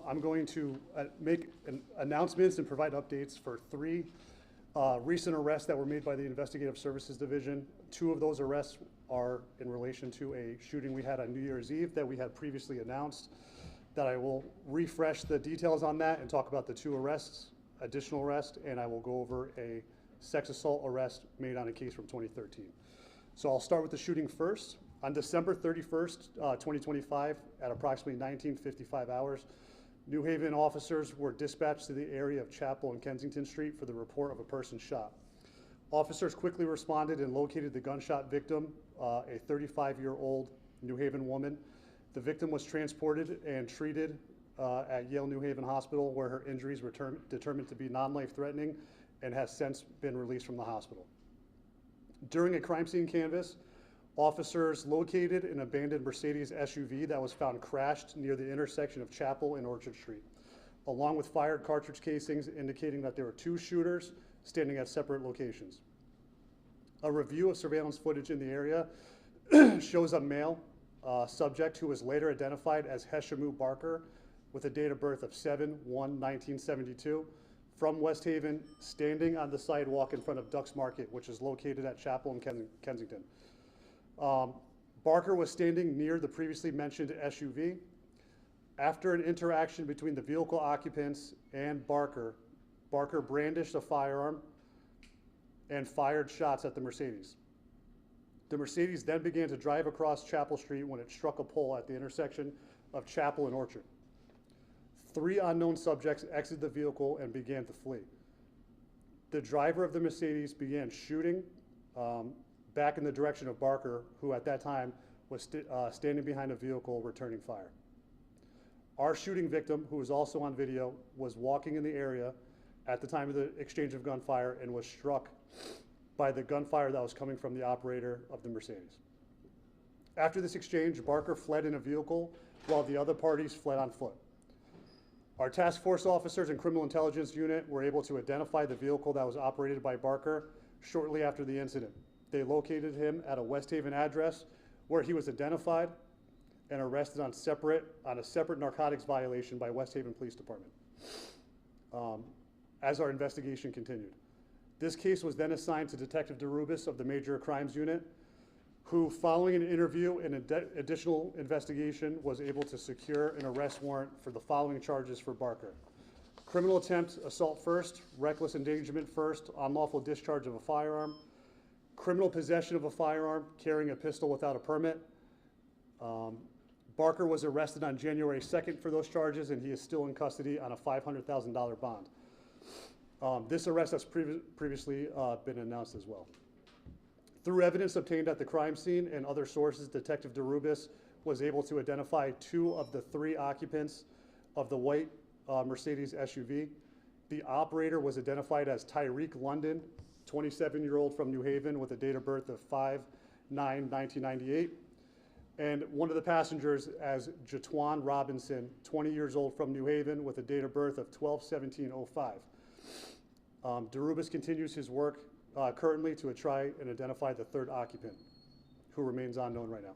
I'm going to make announcements and provide updates for three recent arrests that were made by the Investigative Services Division. Two of those arrests are in relation to a shooting we had on New Year's Eve that we had previously announced. That I will refresh the details on that and talk about the two arrests, additional arrests, and I will go over a sex assault arrest made on a case from 2013. So I'll start with the shooting first. On December 31st, 2025, at approximately 19:55 hours, New Haven officers were dispatched to the area of Chapel and Kensington Street for the report of a person shot. Officers quickly responded and located the gunshot victim, a 35-year-old New Haven woman. The victim was transported and treated at Yale New Haven Hospital, where her injuries were determined to be non-life-threatening and has since been released from the hospital. During a crime scene canvass, officers located an abandoned Mercedes SUV that was found crashed near the intersection of Chapel and Orchard Street, along with fired cartridge casings indicating that there were two shooters standing at separate locations. A review of surveillance footage in the area shows a male subject who was later identified as Heshamu Barker with a date of birth of 7/1/1972 from West Haven, standing on the sidewalk in front of Ducks Market, which is located at Chapel and Kensington. Barker was standing near the previously mentioned SUV. After an interaction between the vehicle occupants and Barker, Barker brandished a firearm and fired shots at the Mercedes. The Mercedes then began to drive across Chapel Street when it struck a pole at the intersection of Chapel and Orchard. Three unknown subjects exited the vehicle and began to flee. The driver of the Mercedes began shooting back in the direction of Barker, who at that time was standing behind a vehicle returning fire. Our shooting victim, who was also on video, was walking in the area at the time of the exchange of gunfire and was struck by the gunfire that was coming from the operator of the Mercedes. After this exchange, Barker fled in a vehicle while the other parties fled on foot. Our task force officers and criminal intelligence unit were able to identify the vehicle that was operated by Barker shortly after the incident. They located him at a West Haven address where he was identified and arrested on a separate narcotics violation by West Haven Police Department as our investigation continued. This case was then assigned to Detective DeRubis of the Major Crimes Unit, who, following an interview and additional investigation, was able to secure an arrest warrant for the following charges for Barker: criminal attempt assault first, reckless endangerment first, unlawful discharge of a firearm, criminal possession of a firearm, carrying a pistol without a permit. Barker was arrested on January 2nd for those charges, and he is still in custody on a $500,000 bond. This arrest has previously been announced as well. Through evidence obtained at the crime scene and other sources, Detective DeRubis was able to identify two of the three occupants of the white Mercedes SUV. The operator was identified as Tyreek London, 27-year-old from New Haven with a date of birth of 5/9/1998. And one of the passengers as Jatwan Robinson, 20 years old from New Haven with a date of birth of 12/17/05. DeRubis continues his work currently to try and identify the third occupant, who remains unknown right now.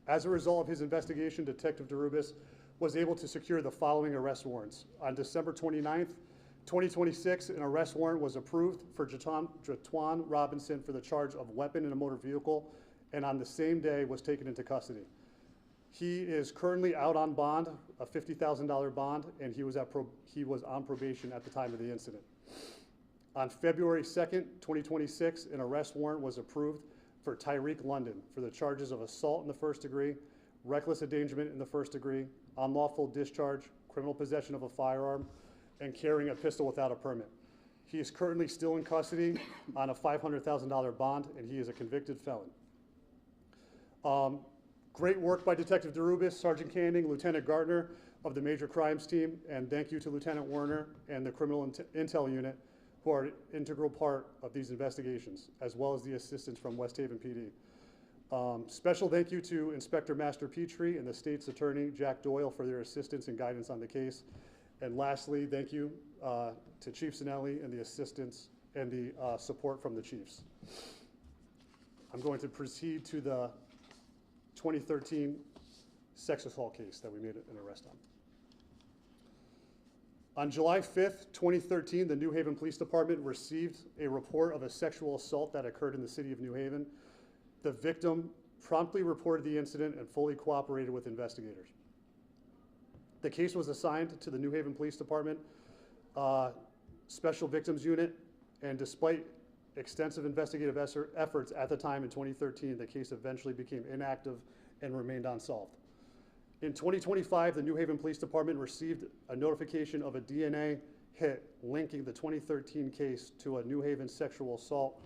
As a result of his investigation, Detective DeRubis was able to secure the following arrest warrants. On December 29th, 2026, an arrest warrant was approved for Jatwan Robinson for the charge of weapon in a motor vehicle, and on the same day was taken into custody. He is currently out on bond, a $50,000 bond, and he was on probation at the time of the incident. On February 2nd, 2026, an arrest warrant was approved for Tyreek London for the charges of assault in the first degree, reckless endangerment in the first degree, unlawful discharge, criminal possession of a firearm, and carrying a pistol without a permit. He is currently still in custody on a $500,000 bond, and he is a convicted felon. Great work by Detective DeRubis, Sergeant Canning, Lieutenant Gardner of the Major Crimes Team, and thank you to Lieutenant Werner and the Criminal Intel Unit, who are an integral part of these investigations, as well as the assistance from West Haven PD. Special thank you to Inspector Master Petrie and the state's attorney, Jack Doyle, for their assistance and guidance on the case. And lastly, thank you to Chief Sinelli and the assistance and the support from the chiefs. I'm going to proceed to the 2013 sex assault case that we made an arrest on. On July 5th, 2013, the New Haven Police Department received a report of a sexual assault that occurred in the city of New Haven. The victim promptly reported the incident and fully cooperated with investigators. The case was assigned to the New Haven Police Department Special Victims Unit, and despite extensive investigative efforts at the time in 2013, the case eventually became inactive and remained unsolved. In 2025, the New Haven Police Department received a notification of a DNA hit linking the 2013 case to a New Haven sexual assault,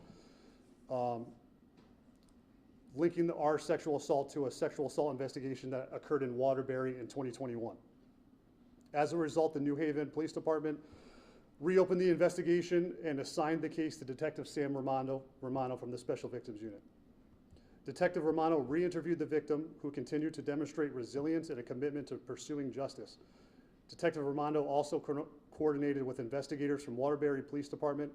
linking our sexual assault to a sexual assault investigation that occurred in Waterbury in 2021. As a result, the New Haven Police Department reopened the investigation and assigned the case to Detective Sam Romano from the Special Victims Unit. Detective Romano re-interviewed the victim, who continued to demonstrate resilience and a commitment to pursuing justice. Detective Romano also coordinated with investigators from Waterbury Police Department,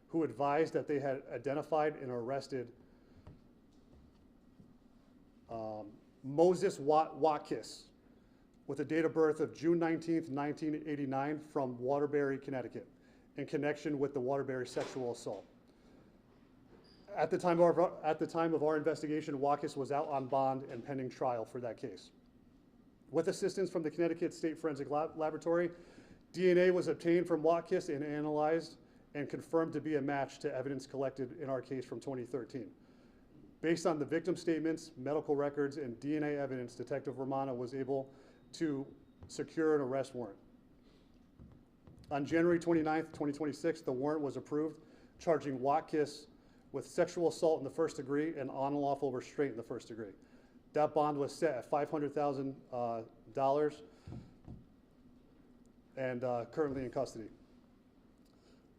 who advised that they had identified and arrested Moses Watkis, with a date of birth of June 19th, 1989, from Waterbury, Connecticut, in connection with the Waterbury sexual assault. At the time of our investigation, Watkis was out on bond and pending trial for that case. With assistance from the Connecticut State Forensic Laboratory, DNA was obtained from Watkis and analyzed and confirmed to be a match to evidence collected in our case from 2013. Based on the victim statements, medical records, and DNA evidence, Detective Romano was able to secure an arrest warrant. On January 29th, 2026, the warrant was approved, charging Watkis with sexual assault in the first degree and unlawful restraint in the first degree. That bond was set at $500,000 and currently in custody.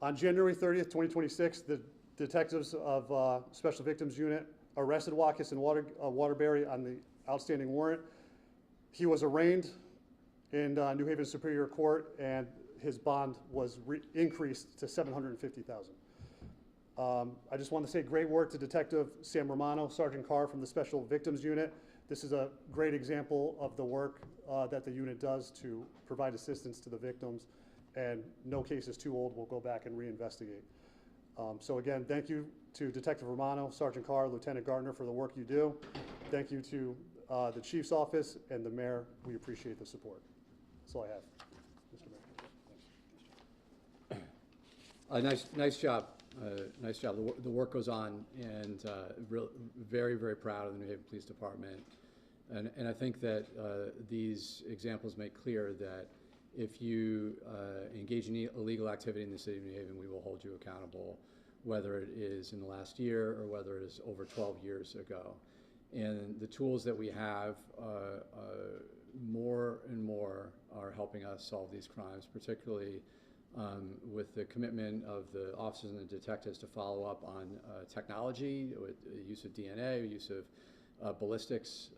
On January 30th, 2026, the detectives of Special Victims Unit arrested Watkis in Waterbury on the outstanding warrant. He was arraigned in New Haven Superior Court, and his bond was increased to $750,000. I just want to say great work to Detective Sam Romano, Sergeant Carr from the Special Victims Unit. This is a great example of the work that the unit does to provide assistance to the victims, and no case is too old. We'll go back and reinvestigate. So again, thank you to Detective Romano, Sergeant Carr, Lieutenant Gardner for the work you do. Thank you to the Chief's Office and the Mayor. We appreciate the support. That's all I have, Mr. Mayor. Thanks. Nice job. Nice job. The work goes on, and very, very proud of the New Haven Police Department. And I think that these examples make clear that if you engage in illegal activity in the city of New Haven, we will hold you accountable, whether it is in the last year or whether it is over 12 years ago. And the tools that we have more and more are helping us solve these crimes, particularly with the commitment of the officers and the detectives to follow up on technology, with the use of DNA, use of ballistics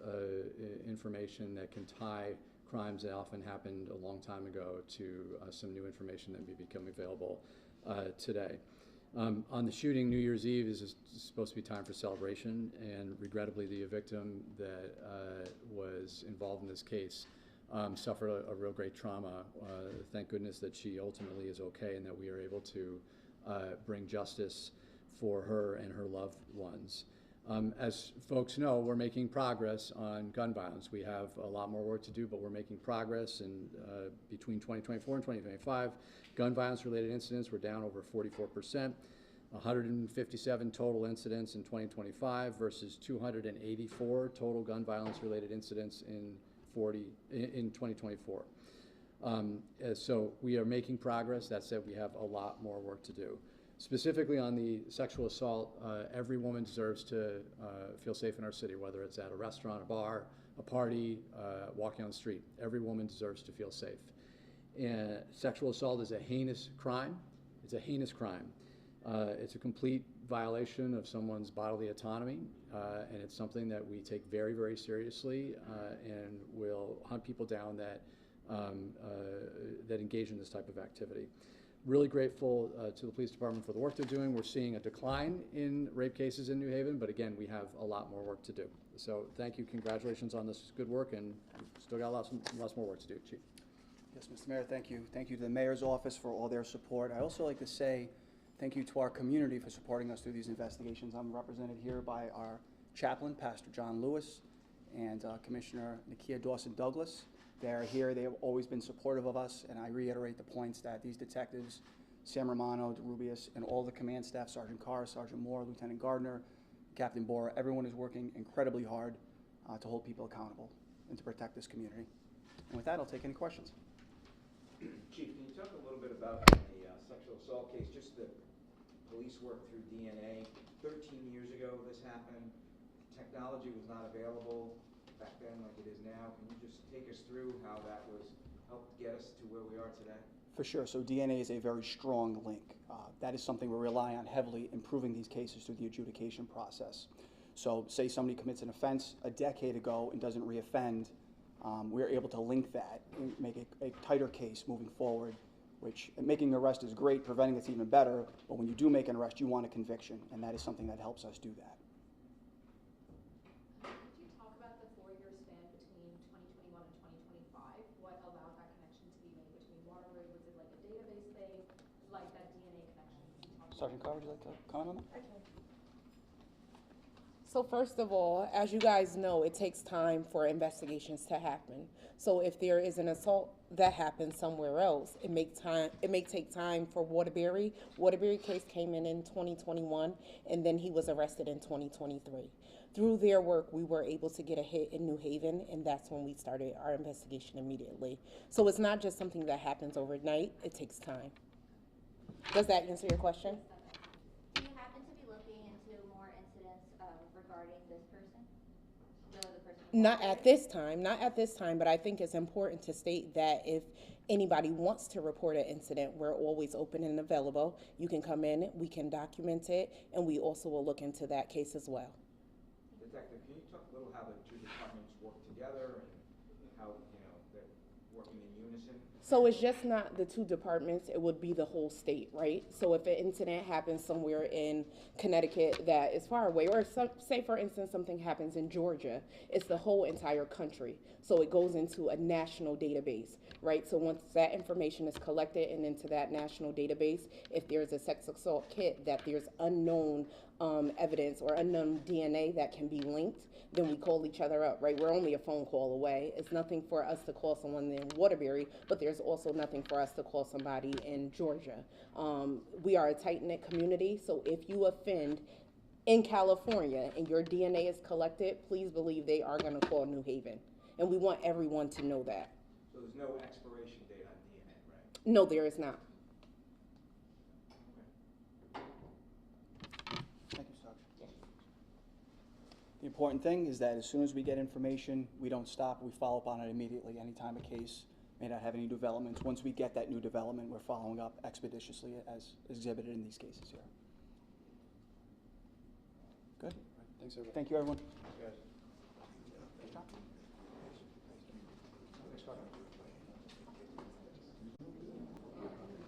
information that can tie crimes that often happened a long time ago to some new information that may become available today. On the shooting, New Year's Eve is supposed to be time for celebration, and regrettably the victim that was involved in this case suffered a real great trauma. Thank goodness that she ultimately is okay and that we are able to bring justice for her and her loved ones. As folks know, we're making progress on gun violence. We have a lot more work to do, but we're making progress. And between 2024 and 2025, gun violence-related incidents were down over 44%, 157 total incidents in 2025 versus 284 total gun violence-related incidents in 2024. So we are making progress. That said, we have a lot more work to do. Specifically on the sexual assault, every woman deserves to feel safe in our city, whether it's at a restaurant, a bar, a party, walking on the street. Every woman deserves to feel safe. And sexual assault is a heinous crime. It's a heinous crime. It's a complete violation of someone's bodily autonomy, and it's something that we take very, very seriously, and will hunt people down that that engage in this type of activity. Really grateful to the police department for the work they're doing. We're seeing a decline in rape cases in New Haven, but again, we have a lot more work to do. So thank you, congratulations on this good work, and still got lots more work to do, Chief. Yes, Mr. Mayor, thank you. Thank you to the Mayor's office for all their support. I also like to say thank you to our community for supporting us through these investigations. I'm represented here by our chaplain, Pastor John Lewis, and Commissioner Nakia Dawson-Douglas. They're here. They have always been supportive of us, and I reiterate the points that these detectives, Sam Romano, DeRubius, and all the command staff, Sergeant Carr, Sergeant Moore, Lieutenant Gardner, Captain Bora, everyone is working incredibly hard to hold people accountable and to protect this community. And with that, I'll take any questions. Chief, can you talk a little bit about the sexual assault case, just the police work through DNA? 13 years ago this happened. Technology was not available back then like it is now. Can you just take us through how that was helped get us to where we are today? For sure. So DNA is a very strong link. That is something we rely on heavily, improving these cases through the adjudication process. So say somebody commits an offense a decade ago and doesn't reoffend, we're able to link that and make a tighter case moving forward, which making an arrest is great, preventing it's even better, but when you do make an arrest, you want a conviction, and that is something that helps us do that. Could you talk about the 4-year span between 2021 and 2025? What allowed that connection to be made between Waterbury? Was it like a database thing, like that DNA connection? Could you talk Sergeant Carr, would you like to comment on that? So first of all, as you guys know, it takes time for investigations to happen. So if there is an assault that happens somewhere else, it may take time for Waterbury. Waterbury case came in 2021, and then he was arrested in 2023. Through their work, we were able to get a hit in New Haven, and that's when we started our investigation immediately. So it's not just something that happens overnight, it takes time. Does that answer your question? Do you happen to be looking into more incidents regarding this person? The person Not at this time, but I think it's important to state that if anybody wants to report an incident, we're always open and available. You can come in, we can document it, and we also will look into that case as well. Detective, can you talk a little how the two departments work together and how, they're working in unison? So it's just not the two departments, it would be the whole state, right? So if an incident happens somewhere in Connecticut that is far away, or say for instance something happens in Georgia, it's the whole entire country. So it goes into a national database, right? So once that information is collected and into that national database, if there's a sex assault kit that there's unknown evidence or unknown DNA that can be linked, then we call each other up, right? We're only a phone call away. It's nothing for us to call someone in Waterbury, but there's also nothing for us to call somebody in Georgia. We are a tight-knit community, so if you offend in California and your DNA is collected, please believe they are gonna call New Haven. And we want everyone to know that. So there's no expiration date on DNA, right? No, there is not. Thank you, Sergeant. The important thing is that as soon as we get information, we don't stop, we follow up on it immediately. Anytime a case may not have any developments, once we get that new development, we're following up expeditiously as exhibited in these cases here. Good. Thanks, everybody. Thank you, everyone. Yes. Thanks, Carter.